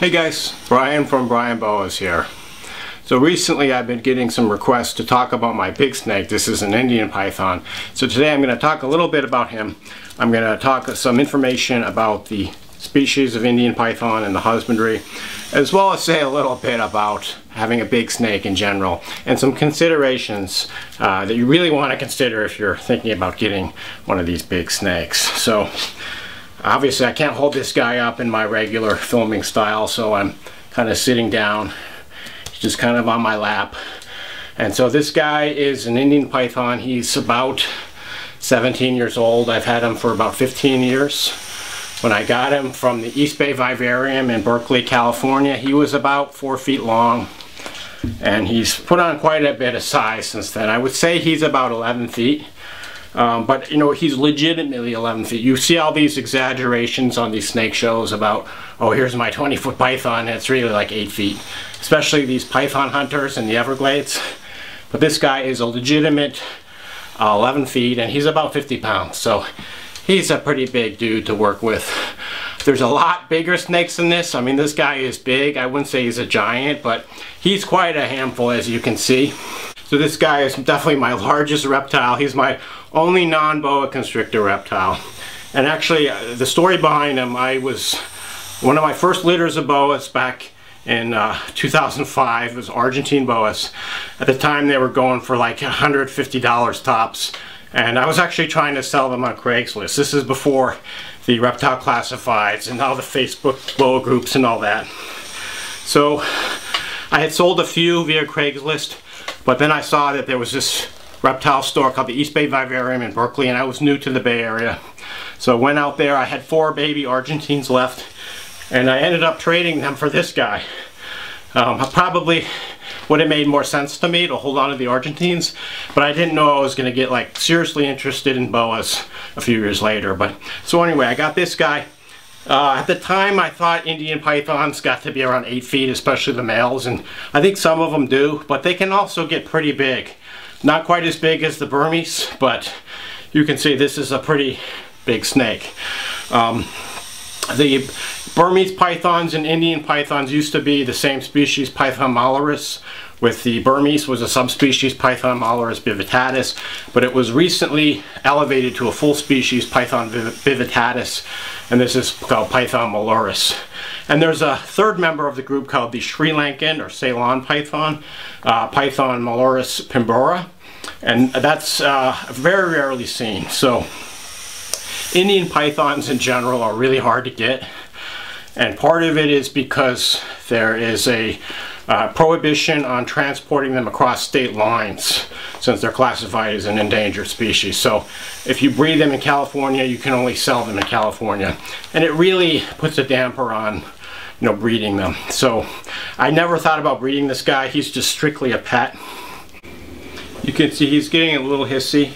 Hey guys, Brian from Boas here. So recently I've been getting some requests to talk about my big snake. This is an Indian python. So today I'm going to talk a little bit about him. I'm going to talk some information about the species of Indian python and the husbandry, as well as say a little bit about having a big snake in general and some considerations that you really want to consider if you're thinking about getting one of these big snakes. So obviously I can't hold this guy up in my regular filming style, so I'm kind of sitting down. He's just kind of on my lap. And so this guy is an Indian python. He's about 17 years old. I've had him for about 15 years. When I got him from the East Bay Vivarium in Berkeley, California, he was about 4 feet long. And he's put on quite a bit of size since then. I would say he's about 11 feet. But you know, he's legitimately 11 feet. You see all these exaggerations on these snake shows about, oh, here's my 20-foot python, and it's really like 8 feet. Especially these python hunters in the Everglades. But this guy is a legitimate 11 feet, and he's about 50 pounds. So he's a pretty big dude to work with. There's a lot bigger snakes than this. I mean, this guy is big. I wouldn't say he's a giant, but he's quite a handful, as you can see. So this guy is definitely my largest reptile. He's my only non-boa constrictor reptile. And actually, the story behind him, I was one of my first litters of boas back in 2005. It was Argentine boas. At the time, they were going for like $150 tops. And I was actually trying to sell them on Craigslist. This is before the reptile classifieds and all the Facebook boa groups and all that. So I had sold a few via Craigslist, but then I saw that there was this reptile store called the East Bay Vivarium in Berkeley, and I was new to the Bay Area. So I went out there. I had 4 baby Argentines left, and I ended up trading them for this guy. Probably would have made more sense to me to hold on to the Argentines, but I didn't know I was going to get like seriously interested in boas a few years later. But so anyway, I got this guy. At the time, I thought Indian pythons got to be around 8 feet, especially the males, and I think some of them do, but they can also get pretty big. Not quite as big as the Burmese, but you can see this is a pretty big snake. The Burmese pythons and Indian pythons used to be the same species, Python malaris, with the Burmese was a subspecies, Python malaris bivitatis, but it was recently elevated to a full species, Python bivitatis, and this is called Python malaris. And there's a third member of the group called the Sri Lankan or Ceylon python, Python malaris pimbora, and that's very rarely seen. So Indian pythons in general are really hard to get, and part of it is because there is a prohibition on transporting them across state lines since they're classified as an endangered species. So if you breed them in California, you can only sell them in California, and it really puts a damper on breeding them. So I never thought about breeding this guy. He's just strictly a pet. You can see he's getting a little hissy.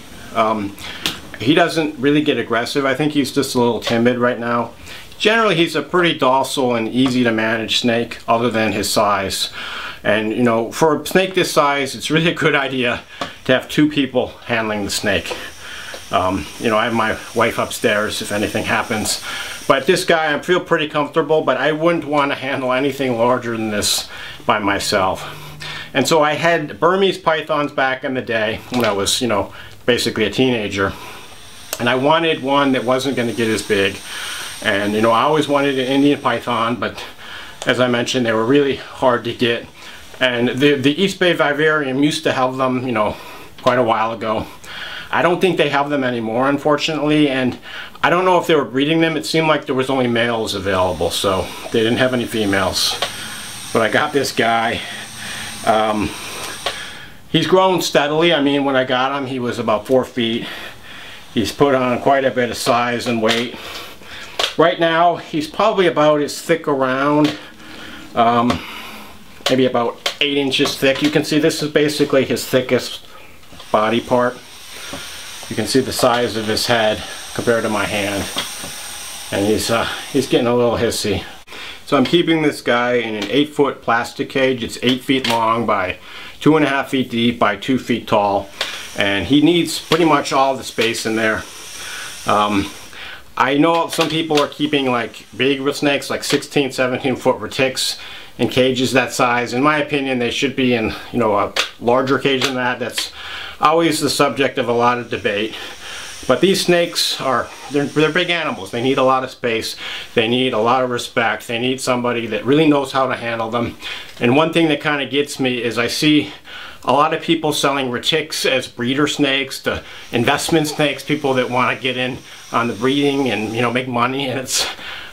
He doesn't really get aggressive. I think he's just a little timid right now. Generally, he's a pretty docile and easy to manage snake, other than his size. And for a snake this size, it's really a good idea to have 2 people handling the snake. I have my wife upstairs if anything happens. But this guy, I feel pretty comfortable, but I wouldn't want to handle anything larger than this by myself. And so I had Burmese pythons back in the day when I was, basically a teenager. And I wanted one that wasn't going to get as big. And I always wanted an Indian python, but as I mentioned, they were really hard to get. And the East Bay Vivarium used to have them, quite a while ago. I don't think they have them anymore, unfortunately, and I don't know if they were breeding them. It seemed like there was only males available, so they didn't have any females. But I got this guy. He's grown steadily. I mean, when I got him, he was about 4 feet. He's put on quite a bit of size and weight. Right now, he's probably about as thick around, maybe about 8 inches thick. You can see this is basically his thickest body part. You can see the size of his head compared to my hand. And he's getting a little hissy. So I'm keeping this guy in an 8-foot plastic cage. It's 8 feet long by 2.5 feet deep by 2 feet tall. And he needs pretty much all the space in there. I know some people are keeping like big snakes, like 16, 17 foot retics in cages that size. In my opinion, they should be in, you know, a larger cage than that. That's always the subject of a lot of debate. But these snakes are, they're big animals. They need a lot of space. They need a lot of respect. They need somebody that really knows how to handle them. And one thing that kind of gets me is I see a lot of people selling retics as breeder snakes to investment snakes, people that want to get in on the breeding and, you know, make money. And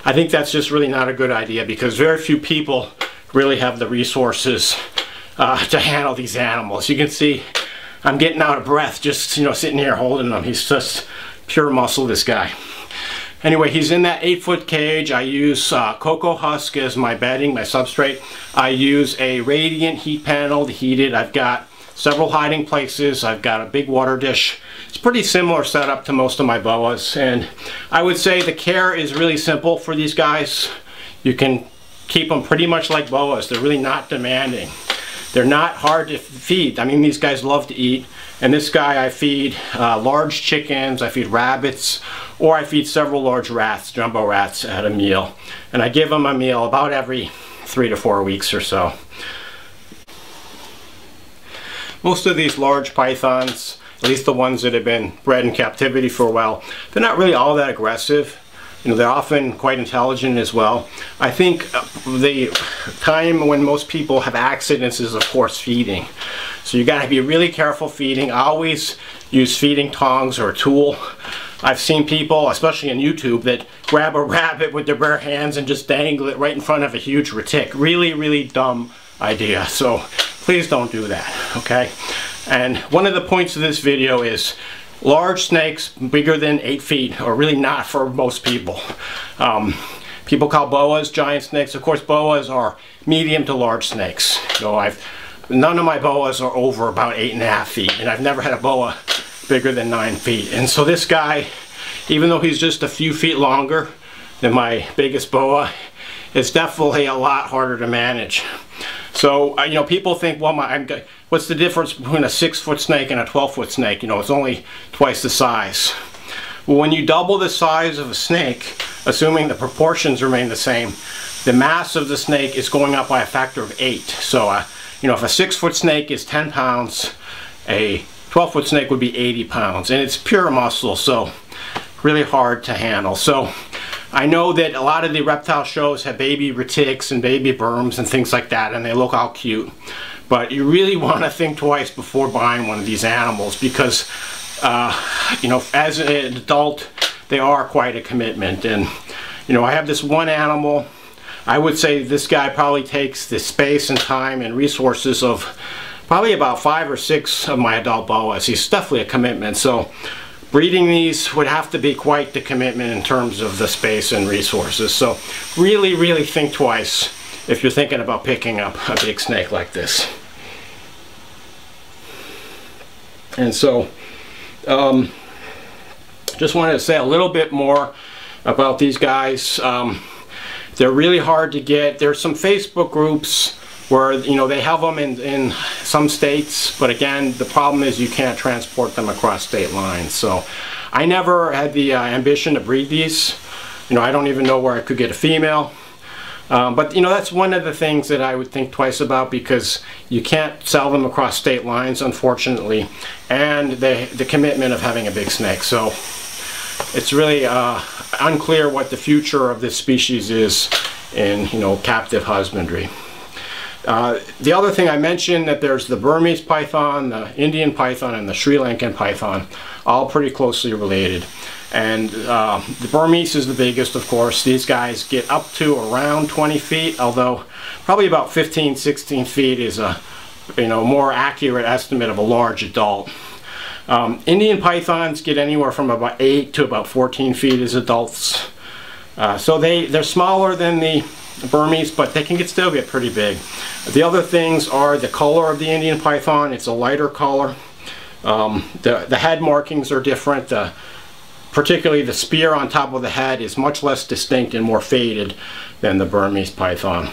I think that's just really not a good idea, because very few people really have the resources to handle these animals. You can see I'm getting out of breath just, you know, sitting here holding him. He's just pure muscle, this guy. Anyway, he's in that 8-foot cage. I use cocoa husk as my bedding, my substrate. I use a radiant heat panel to heat it. I've got several hiding places. I've got a big water dish. It's pretty similar setup to most of my boas, and I would say the care is really simple for these guys. You can keep them pretty much like boas. They're really not demanding. They're not hard to feed. I mean, these guys love to eat. And this guy, I feed large chickens, I feed rabbits, or I feed several large rats, jumbo rats, at a meal. And I give them a meal about every 3 to 4 weeks or so. Most of these large pythons, at least the ones that have been bred in captivity for a while, they're not really all that aggressive. You know, they're often quite intelligent as well. I think the time when most people have accidents is, of course, feeding. So you got to be really careful feeding. I always use feeding tongs or a tool. I've seen people, especially on YouTube, that grab a rabbit with their bare hands and just dangle it right in front of a huge retic. Really, really dumb idea. So please don't do that, okay? And one of the points of this video is large snakes bigger than 8 feet are really not for most people. People call boas giant snakes. Of course, boas are medium to large snakes. So none of my boas are over about 8.5 feet, and I've never had a boa bigger than 9 feet. And so this guy, even though he's just a few feet longer than my biggest boa, is definitely a lot harder to manage. So, you know, people think, well, what's the difference between a 6-foot snake and a 12-foot snake? You know, it's only twice the size. Well, when you double the size of a snake, assuming the proportions remain the same, the mass of the snake is going up by a factor of 8. So, you know, if a 6-foot snake is 10 pounds, a 12-foot snake would be 80 pounds. And it's pure muscle, so really hard to handle. So I know that a lot of the reptile shows have baby retics and baby burms and things like that, and they look all cute. But you really want to think twice before buying one of these animals, because, you know, as an adult, they are quite a commitment. And, you know, I have this one animal. I would say this guy probably takes the space and time and resources of probably about 5 or 6 of my adult boas. He's definitely a commitment. So breeding these would have to be quite the commitment in terms of the space and resources. So really, really think twice if you're thinking about picking up a big snake like this. And so, just wanted to say a little bit more about these guys. They're really hard to get. There's some Facebook groups where, you know, they have them in some states, but again, the problem is you can't transport them across state lines. So I never had the ambition to breed these. You know, I don't even know where I could get a female. But, you know, that's one of the things that I would think twice about, because you can't sell them across state lines, unfortunately, and the commitment of having a big snake. So it's really unclear what the future of this species is in, you know, captive husbandry. The other thing I mentioned, that there's the Burmese python, the Indian python, and the Sri Lankan python, all pretty closely related. And the Burmese is the biggest, of course. These guys get up to around 20 feet, although probably about 15, 16 feet is a, you know, more accurate estimate of a large adult. Indian pythons get anywhere from about 8 to about 14 feet as adults. So they're smaller than the Burmese, but they can still get pretty big. The other things are the color of the Indian python. It's a lighter color. The head markings are different. Particularly the spear on top of the head is much less distinct and more faded than the Burmese python.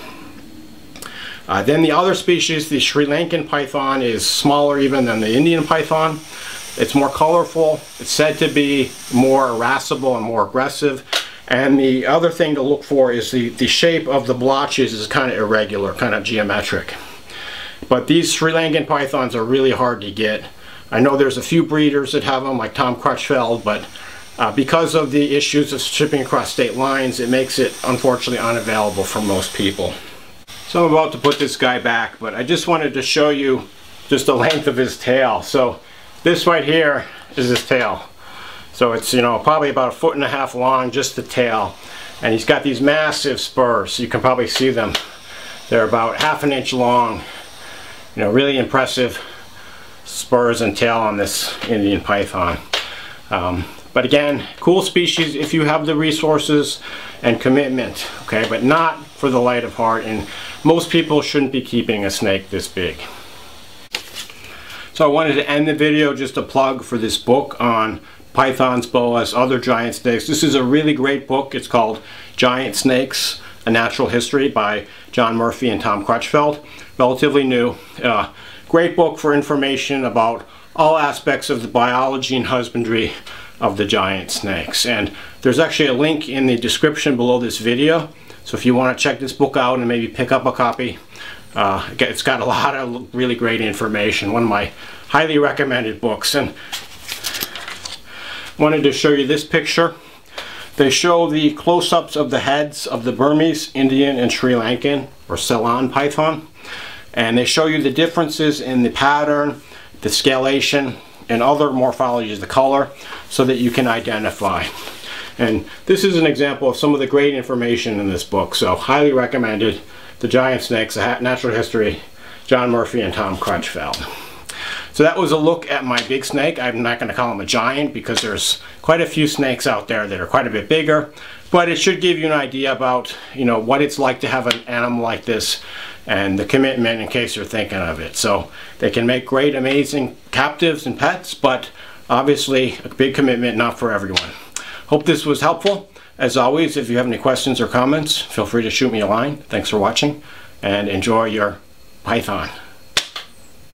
Then the other species, the Sri Lankan python, is smaller even than the Indian python. It's more colorful. It's said to be more irascible and more aggressive. And the other thing to look for is the shape of the blotches is kind of irregular, kind of geometric. But these Sri Lankan pythons are really hard to get. I know there's a few breeders that have them, like Tom Crutchfield, but because of the issues of shipping across state lines, it makes it unfortunately unavailable for most people. So I'm about to put this guy back, but I just wanted to show you just the length of his tail. So this right here is his tail. So it's, you know, probably about 1.5 feet long, just the tail. And he's got these massive spurs. You can probably see them. They're about 1/2 inch long. You know, really impressive spurs and tail on this Indian python. But again, cool species if you have the resources and commitment, okay, but not for the light of heart, and most people shouldn't be keeping a snake this big. So I wanted to end the video just a plug for this book on pythons, boas, other giant snakes. This is a really great book. It's called Giant Snakes, A Natural History by John Murphy and Tom Crutchfield. Relatively new. Great book for information about all aspects of the biology and husbandry of the giant snakes. And there's actually a link in the description below this video. So if you want to check this book out and maybe pick up a copy, it's got a lot of really great information. One of my highly recommended books. And wanted to show you this picture. They show the close-ups of the heads of the Burmese, Indian, and Sri Lankan or Ceylon python. And they show you the differences in the pattern, the scalation, and other morphologies, the color, so that you can identify. And this is an example of some of the great information in this book, so highly recommended. The Giant Snakes, A Natural History, John Murphy and Tom Crutchfield. So that was a look at my big snake. I'm not going to call him a giant because there's quite a few snakes out there that are quite a bit bigger, but it should give you an idea about, you know, what it's like to have an animal like this and the commitment in case you're thinking of it. So they can make great, amazing captives and pets, but obviously a big commitment, not for everyone. Hope this was helpful. As always, if you have any questions or comments, feel free to shoot me a line. Thanks for watching and enjoy your python.